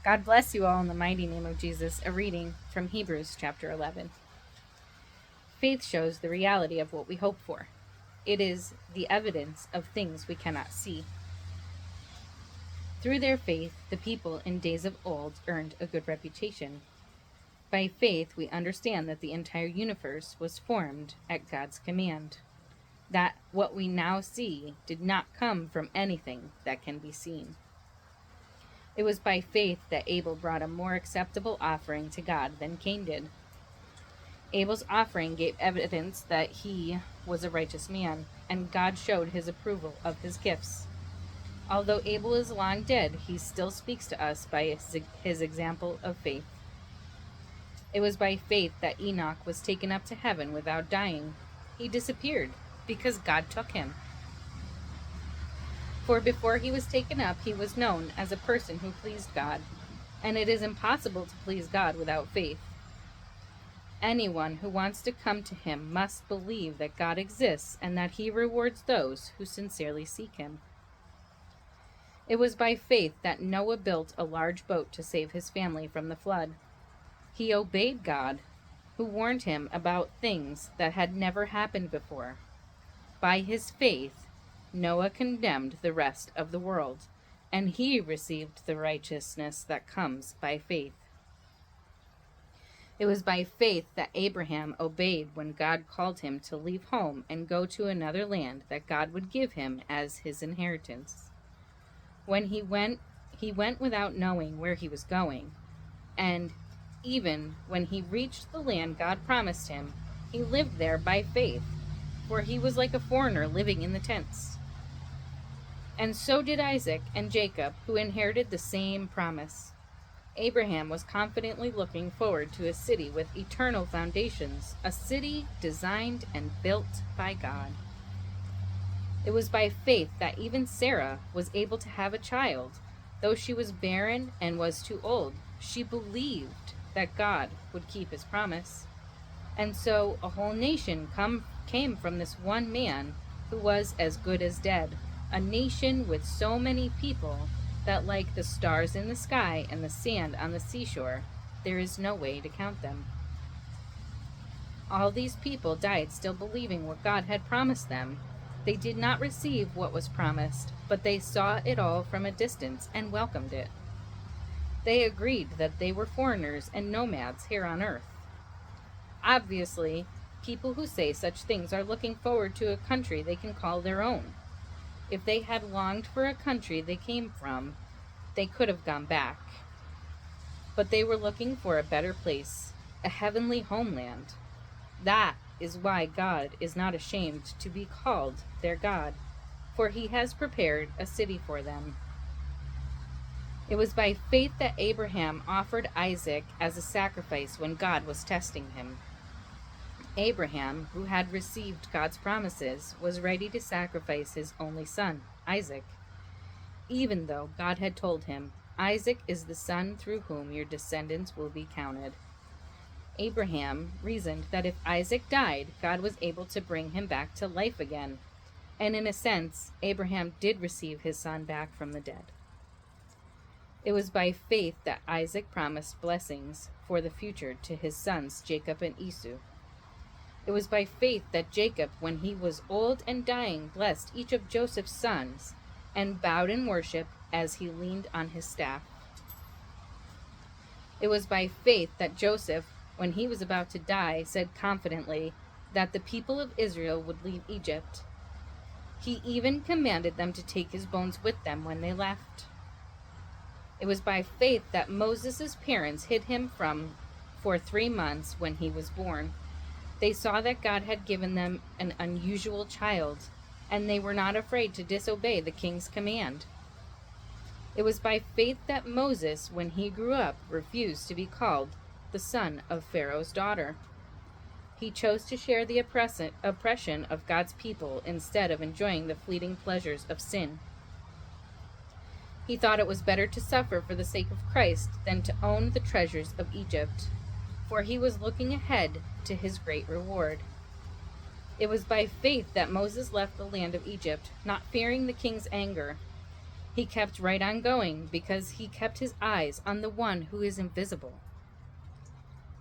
God bless you all in the mighty name of Jesus. A reading from Hebrews chapter 11. Faith shows the reality of what we hope for. It is the evidence of things we cannot see. Through their faith, the people in days of old earned a good reputation. By faith, we understand that the entire universe was formed at God's command, that what we now see did not come from anything that can be seen. It was by faith that Abel brought a more acceptable offering to God than Cain did. Abel's offering gave evidence that he was a righteous man, and God showed his approval of his gifts. Although Abel is long dead, he still speaks to us by his example of faith. It was by faith that Enoch was taken up to heaven without dying. He disappeared because God took him. For before he was taken up, he was known as a person who pleased God, and it is impossible to please God without faith. Anyone who wants to come to him must believe that God exists and that he rewards those who sincerely seek him. It was by faith that Noah built a large boat to save his family from the flood. He obeyed God, who warned him about things that had never happened before. By his faith, Noah condemned the rest of the world, and he received the righteousness that comes by faith. It was by faith that Abraham obeyed when God called him to leave home and go to another land that God would give him as his inheritance. When he went without knowing where he was going, and even when he reached the land God promised him, he lived there by faith, for he was like a foreigner living in the tents. And so did Isaac and Jacob, who inherited the same promise. Abraham was confidently looking forward to a city with eternal foundations, a city designed and built by God. It was by faith that even Sarah was able to have a child. Though she was barren and was too old, she believed that God would keep his promise. And so a whole nation came from this one man who was as good as dead, a nation with so many people that, like the stars in the sky and the sand on the seashore, there is no way to count them. All these people died still believing what God had promised them. They did not receive what was promised, but they saw it all from a distance and welcomed it. They agreed that they were foreigners and nomads here on earth. Obviously, people who say such things are looking forward to a country they can call their own. If they had longed for a country they came from, they could have gone back. But they were looking for a better place, a heavenly homeland. That is why God is not ashamed to be called their God, for he has prepared a city for them. It was by faith that Abraham offered Isaac as a sacrifice when God was testing him. Abraham, who had received God's promises, was ready to sacrifice his only son, Isaac, even though God had told him, "Isaac is the son through whom your descendants will be counted." Abraham reasoned that if Isaac died, God was able to bring him back to life again. And in a sense, Abraham did receive his son back from the dead. It was by faith that Isaac promised blessings for the future to his sons Jacob and Esau. It was by faith that Jacob, when he was old and dying, blessed each of Joseph's sons and bowed in worship as he leaned on his staff. It was by faith that Joseph, when he was about to die, said confidently that the people of Israel would leave Egypt. He even commanded them to take his bones with them when they left. It was by faith that Moses' parents hid him for 3 months when he was born. They saw that God had given them an unusual child, and they were not afraid to disobey the king's command. It was by faith that Moses, when he grew up, refused to be called the son of Pharaoh's daughter. He chose to share the oppression of God's people instead of enjoying the fleeting pleasures of sin. He thought it was better to suffer for the sake of Christ than to own the treasures of Egypt, for he was looking ahead to his great reward. It was by faith that Moses left the land of Egypt, not fearing the king's anger. He kept right on going because he kept his eyes on the one who is invisible.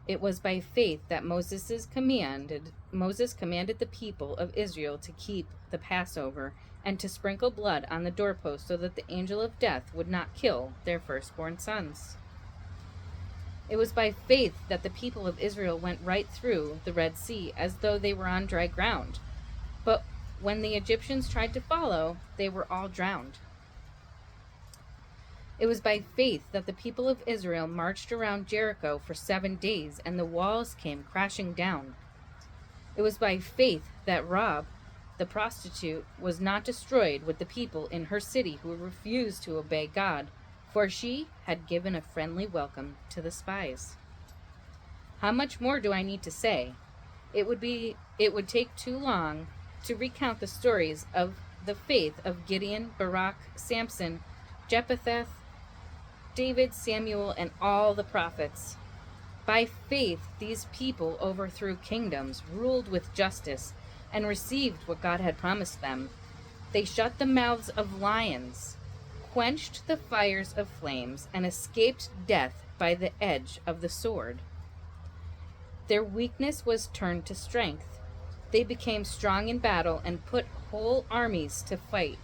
It was by faith that Moses commanded the people of Israel to keep the Passover and to sprinkle blood on the doorpost so that the angel of death would not kill their firstborn sons. It was by faith that the people of Israel went right through the Red Sea as though they were on dry ground. But when the Egyptians tried to follow, they were all drowned. It was by faith that the people of Israel marched around Jericho for 7 days and the walls came crashing down. It was by faith that Rahab, the prostitute, was not destroyed with the people in her city who refused to obey God, for she had given a friendly welcome to the spies. How much more do I need to say? It would take too long to recount the stories of the faith of Gideon, Barak, Samson, Jephthah, David, Samuel, and all the prophets. By faith, these people overthrew kingdoms, ruled with justice, and received what God had promised them. They shut the mouths of lions, quenched the fires of flames, and escaped death by the edge of the sword. Their weakness was turned to strength. They became strong in battle and put whole armies to flight.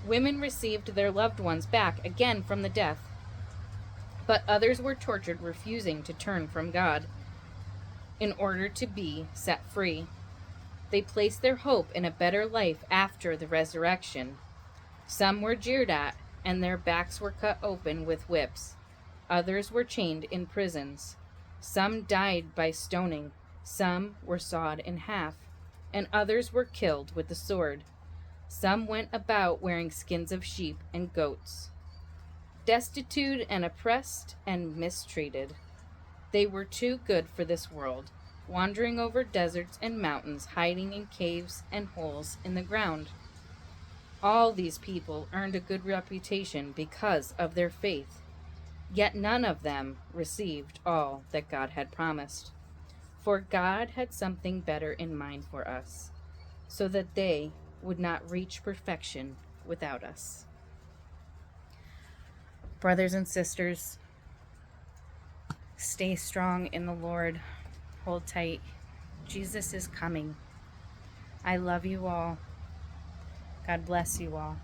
Women received their loved ones back again from the death, but others were tortured, refusing to turn from God in order to be set free. They placed their hope in a better life after the resurrection. Some were jeered at, and their backs were cut open with whips. Others were chained in prisons. Some died by stoning. Some were sawed in half, and others were killed with the sword. Some went about wearing skins of sheep and goats, destitute and oppressed and mistreated. They were too good for this world, wandering over deserts and mountains, hiding in caves and holes in the ground. All these people earned a good reputation because of their faith, yet none of them received all that God had promised. For God had something better in mind for us, so that they would not reach perfection without us. Brothers and sisters, stay strong in the Lord. Hold tight. Jesus is coming. I love you all. God bless you all.